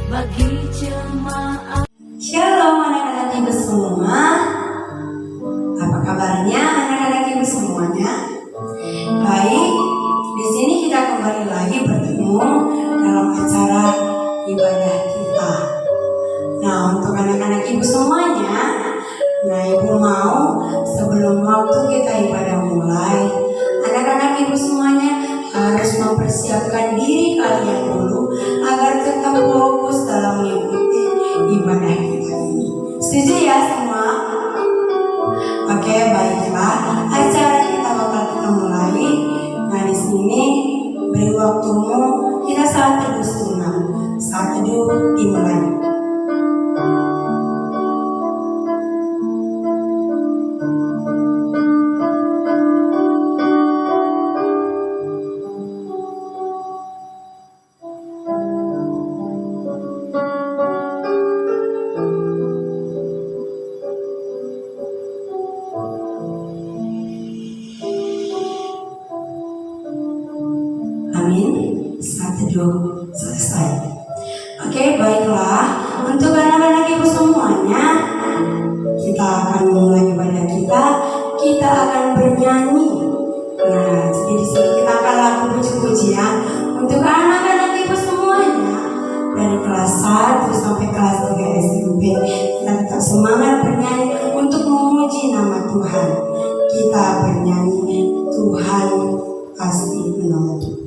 bagi jemaat. Shalom anak-anak ibu semua. Apa kabarnya anak-anak ibu semuanya? Baik, di sini kita kembali lagi bertemu dalam acara ibadah kita. Nah, untuk anak-anak ibu semuanya, ibu mau sebelum waktu kita ibadah mulai, anak-anak ibu semuanya harus mempersiapkan diri kalian dulu agar tetap fokus dalam mengikuti ibadah kita ini. Setuju ya semua? Oke, baiklah. Acara kita bakal kita mulai. Nah, di sini beri waktumu, kita saat teduh sejenak. Saat teduh dimulai. Amin. Saat teduh selesai. Oke, baiklah. Untuk anak-anak ibu semuanya, kita akan mulai ibadah kita. Kita akan bernyanyi. Nah, jadi di sini kita akan lagu puji-pujian untuk anak-anak ibu semuanya dari kelas 1 sampai kelas 3 SMP. Kita tetap semangat bernyanyi untuk memuji nama Tuhan. Kita bernyanyi, Tuhan pasti menolong.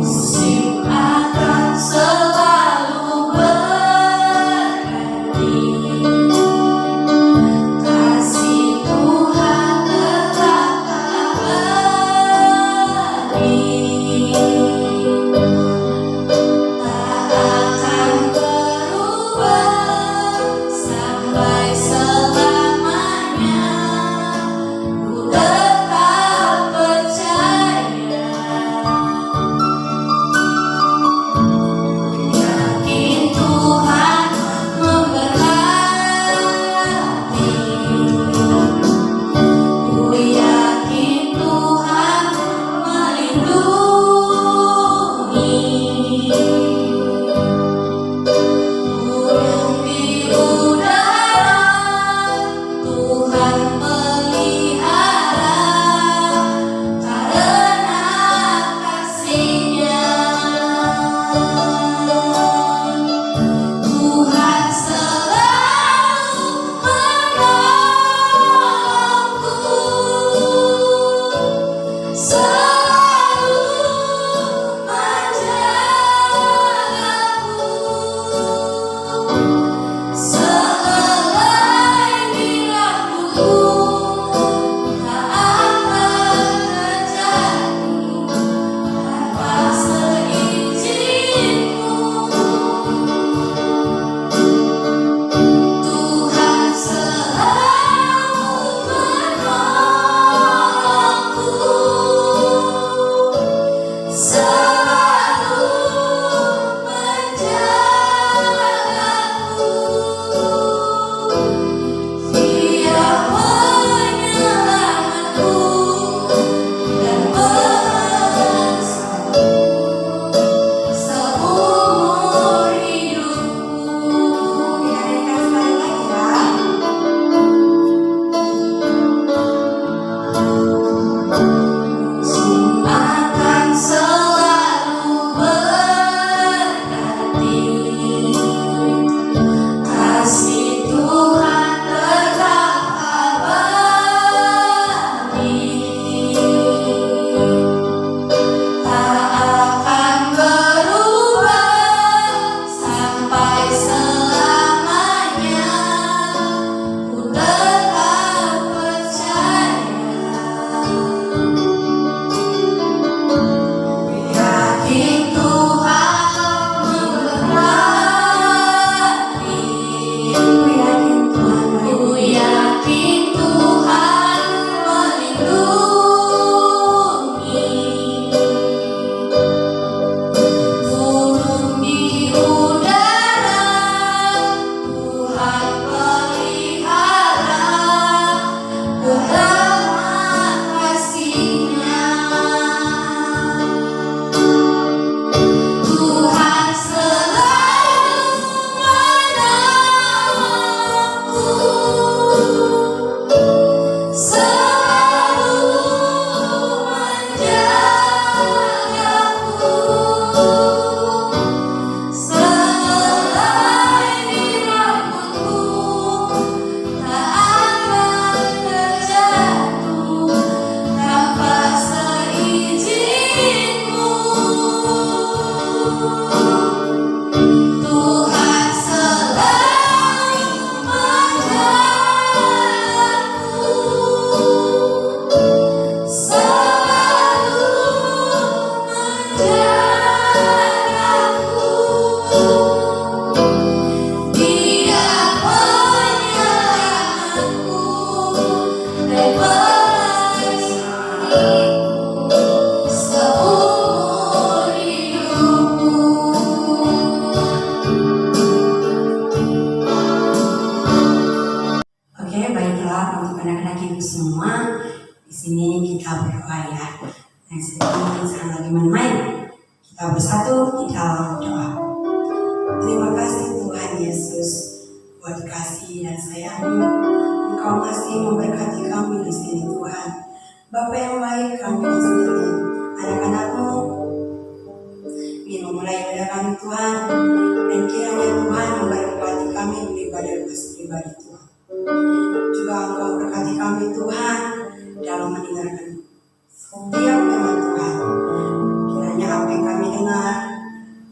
Musim akan Kita bersatu di dalam doa. Terima kasih Tuhan Yesus buat kasih dan sayang-Mu. Engkau masih memberkati kami di sini Tuhan. Bapa yang baik, kami di sini, anak-anak-Mu, minum mulai pada kami Tuhan, dan kiranya Tuhan memberkati kami beribadah pribadi Tuhan. Juga Engkau berkati kami Tuhan dalam mendengarkan setiap firman Tuhan. Kiranya apa yang kami dengar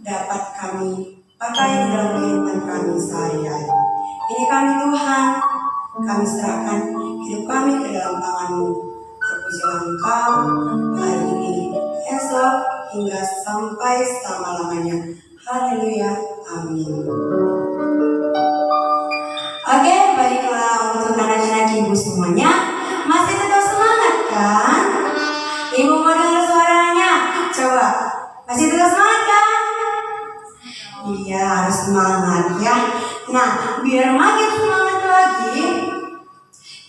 dapat kami pakai di dalam kehidupan kami sehari-hari. Ini kami Tuhan, kami serahkan hidup kami ke dalam tangan-Mu. Terpujilah Engkau hari ini, esok, hingga sampai selama-lamanya. Haleluya, amin. Oke, baiklah untuk anak-anak ibu semuanya, masih tetap semangat kan? Ibu mau dengar suaranya? Coba, masih tetap semangat kan? Iya, harus semangat ya. Nah, biar makin semangat lagi,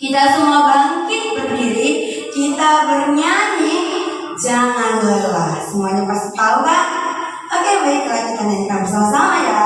kita semua bangkit berdiri, kita bernyanyi, jangan lelah. Semuanya pasti tahu kan? Oke, baiklah kita nyanyikan bersama-sama ya.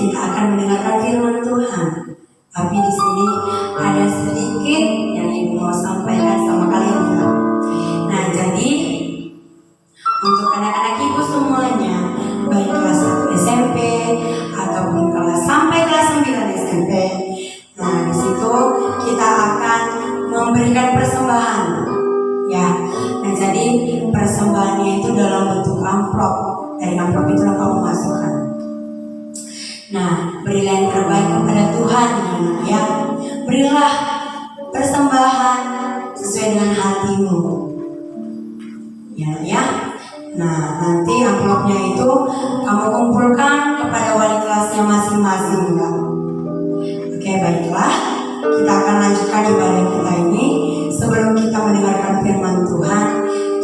kita akan mendengarkan firman Tuhan. Tapi di sini ada sedikit yang Ibu mau sampaikan sama kalian ya. Nah, jadi untuk anak-anak Ibu semuanya, baik kelas 1 SMP ataupun kelas sampai kelas 9 SMP. Nah, di situ kita akan memberikan persembahan. Ya. Nah, jadi persembahannya itu dalam bentuk amplop. Dari amplop itu kamu masukkan. Nah, berilah yang terbaik kepada Tuhan ya. Berilah persembahan sesuai dengan hatimu. Ya. Nah, nanti amplopnya itu kamu kumpulkan kepada wali kelasnya masing-masing ya. Oke, baiklah. melanjutkan ibadah kita ini, sebelum kita mendengarkan firman Tuhan,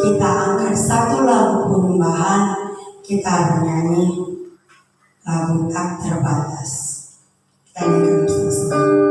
kita angkat satu lagu penyembahan. Kita bernyanyi lagu Tak Terbatas. Kita nyanyikan bersama-sama.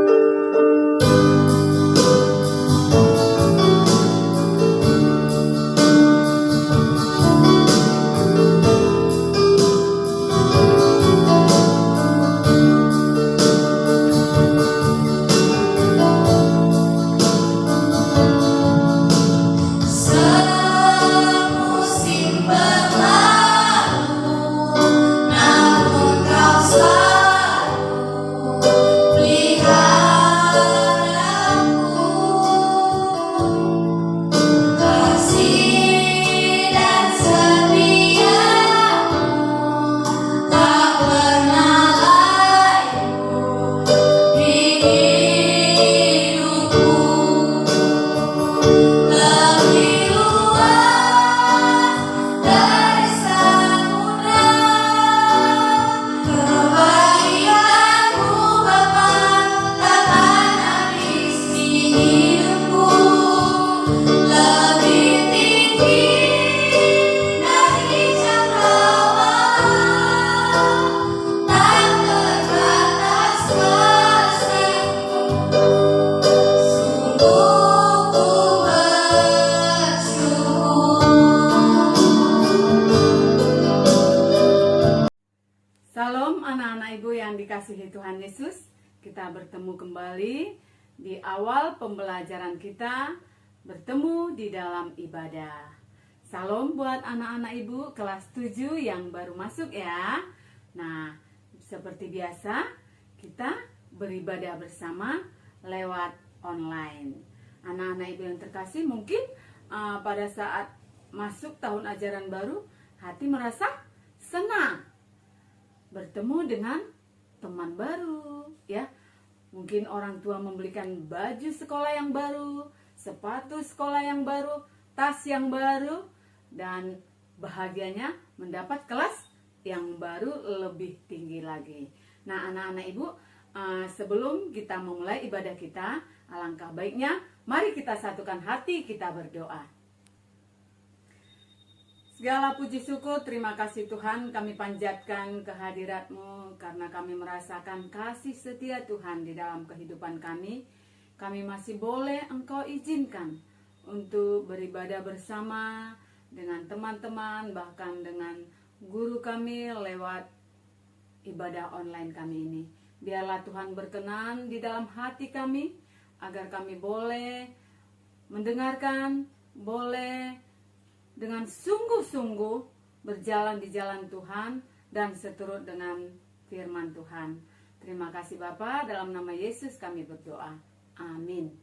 Salam anak-anak ibu yang dikasihi Tuhan Yesus. Kita bertemu kembali di awal pembelajaran kita, bertemu di dalam ibadah. Salam buat anak-anak ibu kelas 7 yang baru masuk ya. Nah, seperti biasa kita beribadah bersama lewat online. Anak-anak ibu yang terkasih, mungkin pada saat masuk tahun ajaran baru, hati merasa senang bertemu dengan teman baru ya. Mungkin orang tua membelikan baju sekolah yang baru, sepatu sekolah yang baru, tas yang baru, dan bahagianya mendapat kelas yang baru lebih tinggi lagi. Nah, anak-anak ibu, sebelum kita memulai ibadah kita, alangkah baiknya mari kita satukan hati, kita berdoa. Segala puji syukur, terima kasih Tuhan, kami panjatkan kehadirat-Mu karena kami merasakan kasih setia Tuhan di dalam kehidupan kami. Kami masih boleh Engkau izinkan untuk beribadah bersama dengan teman-teman, bahkan dengan guru kami lewat ibadah online kami ini. Biarlah Tuhan berkenan di dalam hati kami, agar kami boleh mendengarkan, boleh dengan sungguh-sungguh berjalan di jalan Tuhan dan seturut dengan firman Tuhan. Terima kasih Bapa, dalam nama Yesus kami berdoa. Amin.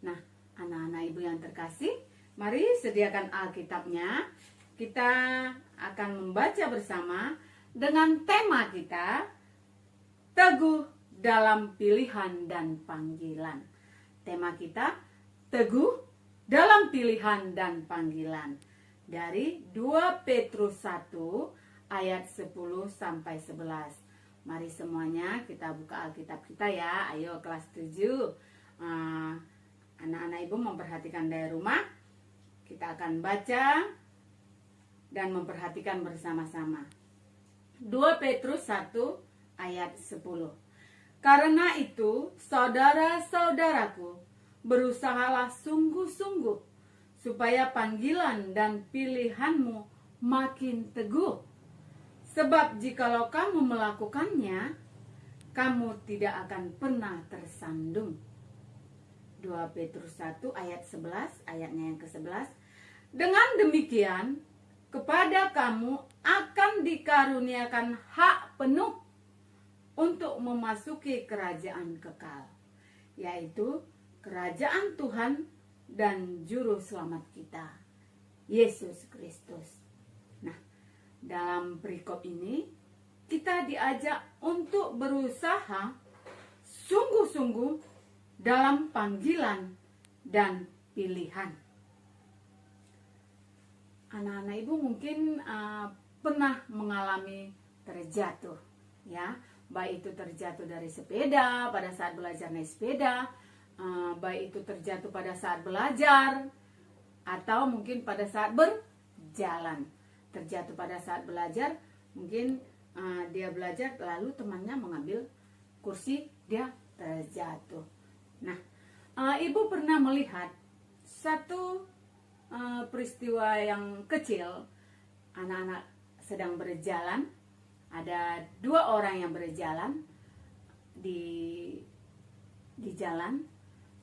Nah, anak-anak ibu yang terkasih, mari sediakan Alkitabnya. Kita akan membaca bersama dengan tema kita, Teguh dalam Pilihan dan Panggilan. Tema kita, Teguh dalam pilihan dan panggilan, dari 2 Petrus 1 ayat 10 sampai 11. Mari semuanya kita buka Alkitab kita ya. Ayo kelas 7. Anak-anak ibu memperhatikan dari rumah. Kita akan baca dan memperhatikan bersama-sama. 2 Petrus 1 ayat 10. Karena itu, saudara-saudaraku, berusahalah sungguh-sungguh supaya panggilan dan pilihanmu makin teguh. Sebab jikalau kamu melakukannya, kamu tidak akan pernah tersandung. 2 Petrus 1 ayat 11, ayatnya yang ke-11. Dengan demikian, kepada kamu akan dikaruniakan hak penuh untuk memasuki kerajaan kekal, yaitu kerajaan Tuhan dan juru selamat kita, Yesus Kristus. Nah, dalam perikop ini kita diajak untuk berusaha sungguh-sungguh dalam panggilan dan pilihan. Anak-anak ibu mungkin pernah mengalami terjatuh, ya, baik itu terjatuh dari sepeda pada saat belajar naik sepeda, baik itu terjatuh pada saat belajar, atau mungkin pada saat berjalan. Terjatuh pada saat belajar, mungkin dia belajar lalu temannya mengambil kursi, dia terjatuh. Nah, ibu pernah melihat satu peristiwa yang kecil. Anak-anak sedang berjalan, ada 2 orang yang berjalan di jalan.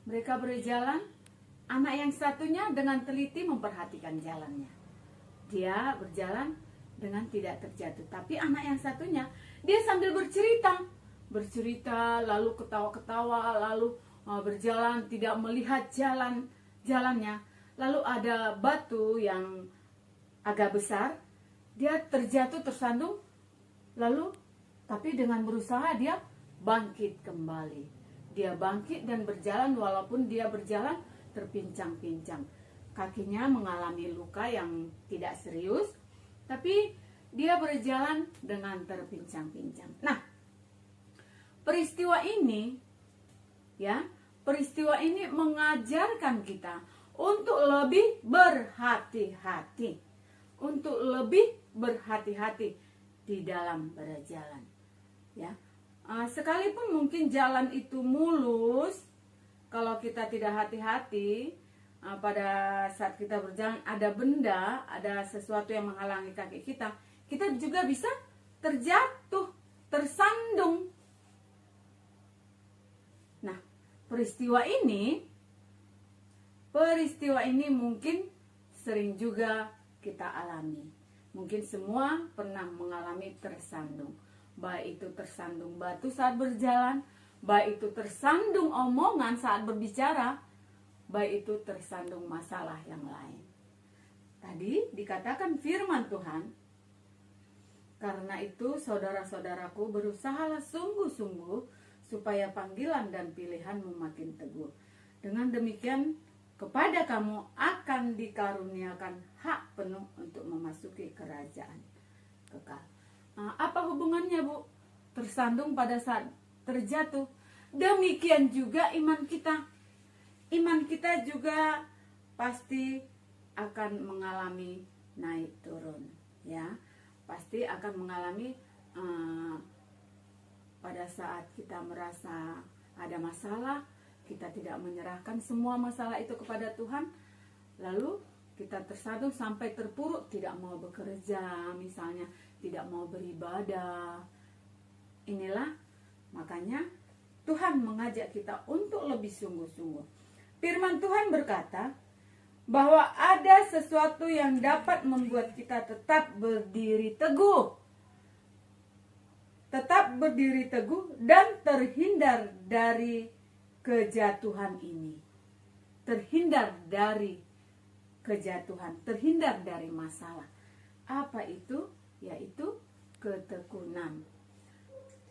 Mereka berjalan, anak yang satunya dengan teliti memperhatikan jalannya. Dia berjalan dengan tidak terjatuh. Tapi anak yang satunya, dia sambil bercerita, lalu ketawa-ketawa, lalu berjalan tidak melihat jalannya. Lalu ada batu yang agak besar, dia terjatuh, tersandung, lalu tapi dengan berusaha dia bangkit kembali. Dia bangkit dan berjalan, walaupun dia berjalan terpincang-pincang. Kakinya mengalami luka yang tidak serius, tapi dia berjalan dengan terpincang-pincang. Nah, peristiwa ini mengajarkan kita untuk lebih berhati-hati. Untuk lebih berhati-hati di dalam berjalan. Ya, sekalipun mungkin jalan itu mulus, kalau kita tidak hati-hati, pada saat kita berjalan ada benda, ada sesuatu yang menghalangi kaki kita juga bisa terjatuh, tersandung. Nah, peristiwa ini mungkin sering juga kita alami. Mungkin semua pernah mengalami tersandung. Baik itu tersandung batu saat berjalan, baik itu tersandung omongan saat berbicara, baik itu tersandung masalah yang lain. Tadi dikatakan firman Tuhan, karena itu saudara-saudaraku, berusahalah sungguh-sungguh supaya panggilan dan pilihanmu makin teguh. Dengan demikian, kepada kamu akan dikaruniakan hak penuh untuk memasuki kerajaan kekal. Apa hubungannya, Bu? Tersandung pada saat terjatuh. Demikian juga iman kita. Iman kita juga pasti akan mengalami naik turun, ya. Pasti akan mengalami pada saat kita merasa ada masalah, kita tidak menyerahkan semua masalah itu kepada Tuhan, lalu kita tersandung sampai terpuruk, tidak mau bekerja misalnya, tidak mau beribadah. Inilah makanya Tuhan mengajak kita untuk lebih sungguh-sungguh. Firman Tuhan berkata bahwa ada sesuatu yang dapat membuat kita tetap berdiri teguh. Tetap berdiri teguh dan terhindar dari kejatuhan ini. Terhindar dari kejatuhan, terhindar dari masalah. Apa itu? Yaitu ketekunan.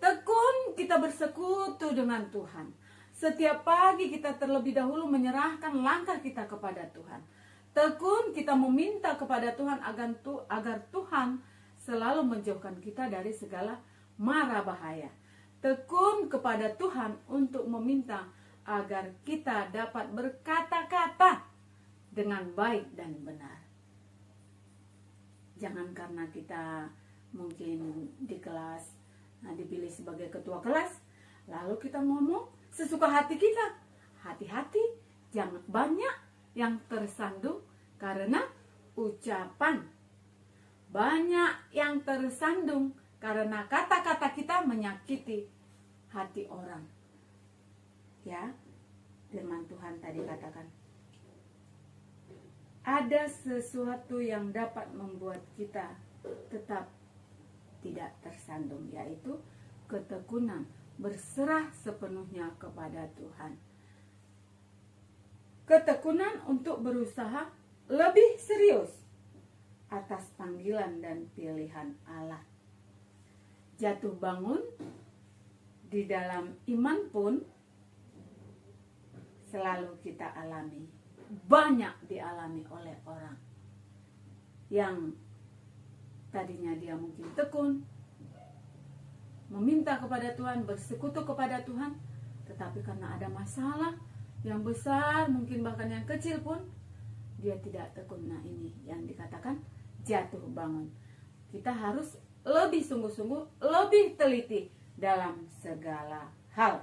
Tekun kita bersekutu dengan Tuhan. Setiap pagi kita terlebih dahulu menyerahkan langkah kita kepada Tuhan. Tekun kita meminta kepada Tuhan agar Tuhan selalu menjauhkan kita dari segala mara bahaya. Tekun kepada Tuhan untuk meminta agar kita dapat berkata-kata dengan baik dan benar. Jangan karena kita mungkin di kelas dipilih sebagai ketua kelas, lalu kita ngomong sesuka hati kita. Hati-hati, jangan banyak yang tersandung karena ucapan. Banyak yang tersandung karena kata-kata kita menyakiti hati orang. Ya, firman Tuhan tadi katakan, ada sesuatu yang dapat membuat kita tetap tidak tersandung, yaitu ketekunan, berserah sepenuhnya kepada Tuhan. Ketekunan untuk berusaha lebih serius atas panggilan dan pilihan Allah. Jatuh bangun di dalam iman pun selalu kita alami. Banyak dialami oleh orang yang tadinya dia mungkin tekun, meminta kepada Tuhan, bersekutu kepada Tuhan, tetapi karena ada masalah yang besar, mungkin bahkan yang kecil pun, dia tidak tekun. Nah, ini yang dikatakan jatuh bangun. Kita harus lebih sungguh-sungguh, lebih teliti dalam segala hal.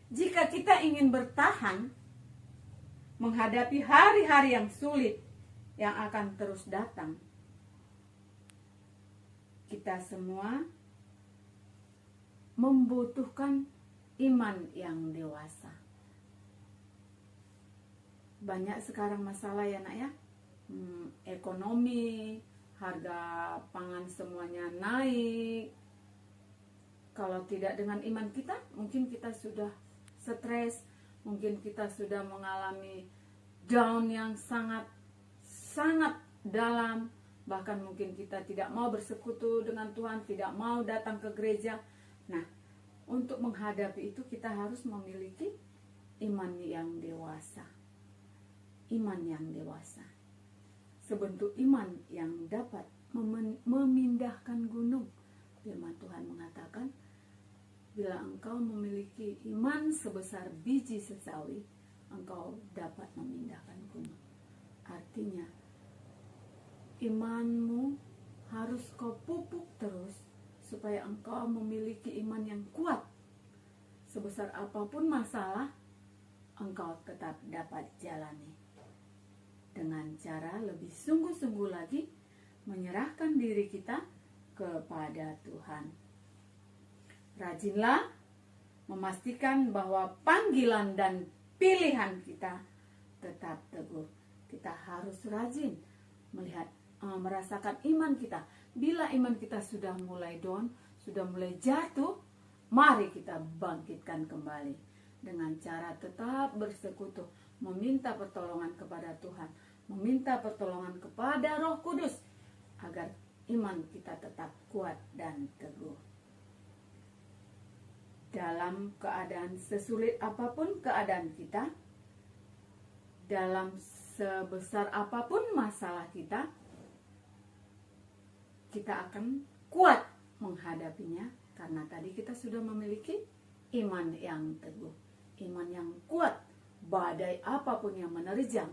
Jika kita ingin bertahan menghadapi hari-hari yang sulit yang akan terus datang, kita semua membutuhkan iman yang dewasa. Banyak sekarang masalah ya nak ya, ekonomi, harga pangan semuanya naik. Kalau tidak dengan iman kita, mungkin kita sudah stres, mungkin kita sudah mengalami down yang sangat dalam, bahkan mungkin kita tidak mau bersekutu dengan Tuhan, tidak mau datang ke gereja. Nah, untuk menghadapi itu kita harus memiliki iman yang dewasa. Iman yang dewasa. Sebentuk iman yang dapat memindahkan gunung. Firman Tuhan mengatakan, bila engkau memiliki iman sebesar biji sesawi, engkau dapat memindahkan gunung. Artinya, imanmu harus kau pupuk terus, supaya engkau memiliki iman yang kuat. Sebesar apapun masalah, engkau tetap dapat jalani. Dengan cara lebih sungguh-sungguh lagi, menyerahkan diri kita kepada Tuhan. Rajinlah memastikan bahwa panggilan dan pilihan kita tetap teguh. Kita harus rajin merasakan iman kita. Bila iman kita sudah mulai down, sudah mulai jatuh, mari kita bangkitkan kembali dengan cara tetap bersekutu, meminta pertolongan kepada Tuhan, meminta pertolongan kepada Roh Kudus agar iman kita tetap kuat dan teguh. Dalam keadaan sesulit apapun keadaan kita, dalam sebesar apapun masalah kita akan kuat menghadapinya, karena tadi kita sudah memiliki iman yang teguh, iman yang kuat. Badai apapun yang menerjang,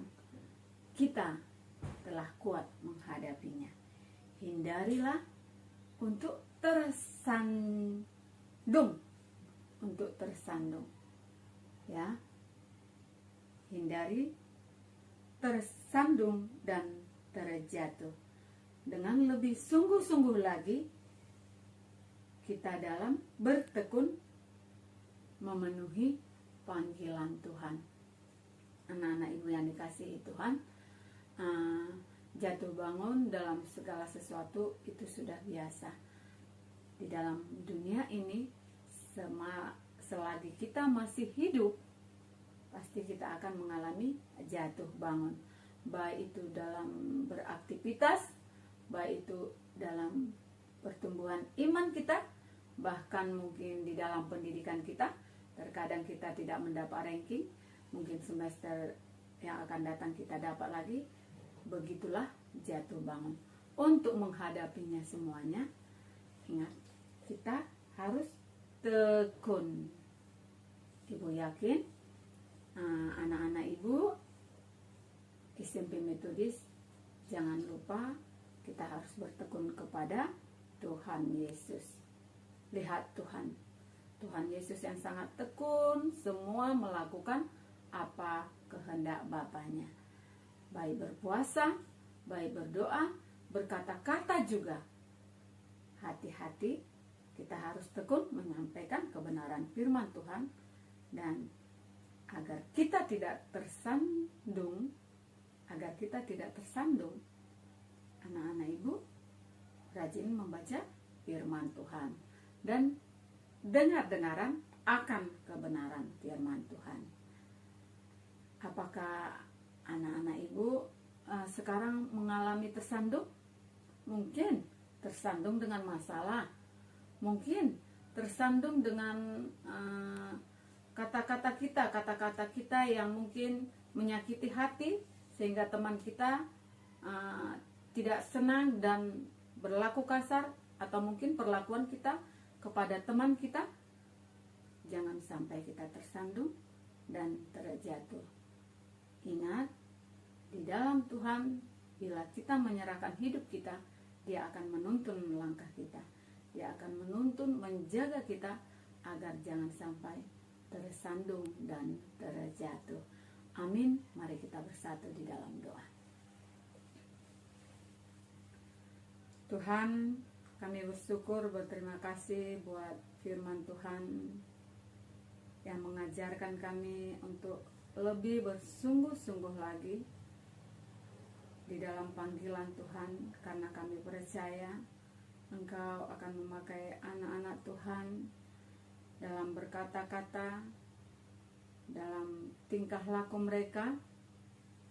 kita telah kuat menghadapinya. Hindarilah untuk tersandung, ya. Hindari tersandung dan terjatuh. Dengan lebih sungguh-sungguh lagi kita dalam bertekun memenuhi panggilan Tuhan. Anak-anak ibu yang dikasihi Tuhan, jatuh bangun dalam segala sesuatu itu sudah biasa. Di dalam dunia ini, selagi kita masih hidup, pasti kita akan mengalami jatuh bangun. Baik itu dalam beraktivitas, baik itu dalam pertumbuhan iman kita, bahkan mungkin di dalam pendidikan kita. Terkadang kita tidak mendapat ranking, mungkin semester yang akan datang kita dapat lagi. Begitulah jatuh bangun. Untuk menghadapinya semuanya, ingat, kita harus tekun. Ibu yakin anak-anak ibu SMP Metodis, jangan lupa kita harus bertekun kepada Tuhan Yesus. Lihat Tuhan Yesus yang sangat tekun, semua melakukan apa kehendak Bapaknya. Baik berpuasa, baik berdoa, berkata-kata juga. Hati-hati, kita harus tekun menyampaikan kebenaran firman Tuhan, dan agar kita tidak tersandung, anak-anak ibu rajin membaca firman Tuhan dan dengar-dengaran akan kebenaran firman Tuhan. Apakah anak-anak ibu sekarang mengalami tersandung? Mungkin tersandung dengan masalah, mungkin tersandung dengan kata-kata kita yang mungkin menyakiti hati, sehingga teman kita tidak senang dan berlaku kasar, atau mungkin perlakuan kita kepada teman kita, jangan sampai kita tersandung dan terjatuh. Ingat, di dalam Tuhan, bila kita menyerahkan hidup kita, Dia akan menuntun langkah kita. Dia akan menuntun, menjaga kita agar jangan sampai tersandung dan terjatuh. Amin. Mari kita bersatu di dalam doa. Tuhan, kami bersyukur, berterima kasih buat firman Tuhan yang mengajarkan kami untuk lebih bersungguh-sungguh lagi di dalam panggilan Tuhan, karena kami percaya Engkau akan memakai anak-anak Tuhan dalam berkata-kata, dalam tingkah laku mereka,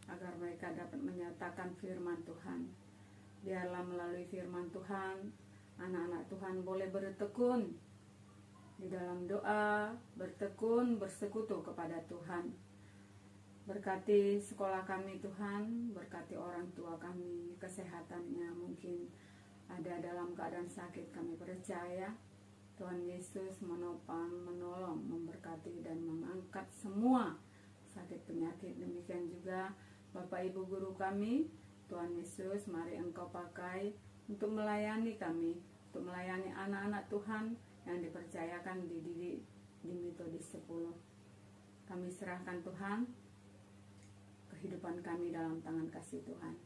agar mereka dapat menyatakan firman Tuhan. Biarlah melalui firman Tuhan, anak-anak Tuhan boleh bertekun di dalam doa, bertekun, bersekutu kepada Tuhan. Berkati sekolah kami Tuhan, berkati orang tua kami, kesehatannya mungkin ada dalam keadaan sakit, kami percaya Tuhan Yesus menopang, menolong, memberkati dan mengangkat semua sakit penyakit. Demikian juga Bapak Ibu guru kami, Tuhan Yesus mari Engkau pakai untuk melayani kami, untuk melayani anak-anak Tuhan yang dipercayakan dididik di Metodis 10. Kami serahkan Tuhan kehidupan kami dalam tangan kasih Tuhan.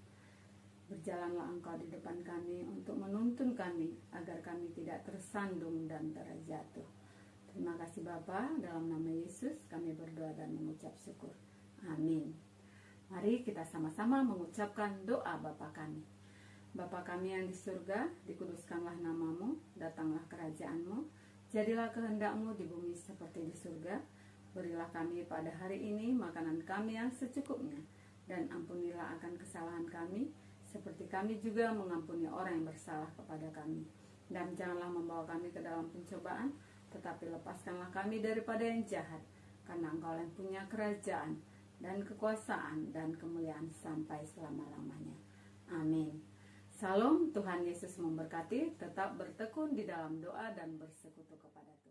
Berjalanlah Engkau di depan kami untuk menuntun kami agar kami tidak tersandung dan terjatuh. Terima kasih Bapa, dalam nama Yesus kami berdoa dan mengucap syukur. Amin. Mari kita sama-sama mengucapkan doa Bapa kami. Bapa kami yang di surga, dikuduskanlah namamu, datanglah kerajaanmu, jadilah kehendak-Mu di bumi seperti di surga. Berilah kami pada hari ini makanan kami yang secukupnya, dan ampunilah akan kesalahan kami, seperti kami juga mengampuni orang yang bersalah kepada kami. Dan janganlah membawa kami ke dalam pencobaan, tetapi lepaskanlah kami daripada yang jahat, karena Engkau yang punya kerajaan, dan kekuasaan, dan kemuliaan sampai selama-lamanya. Amin. Salam, Tuhan Yesus memberkati, tetap bertekun di dalam doa dan bersekutu kepada Tuhan.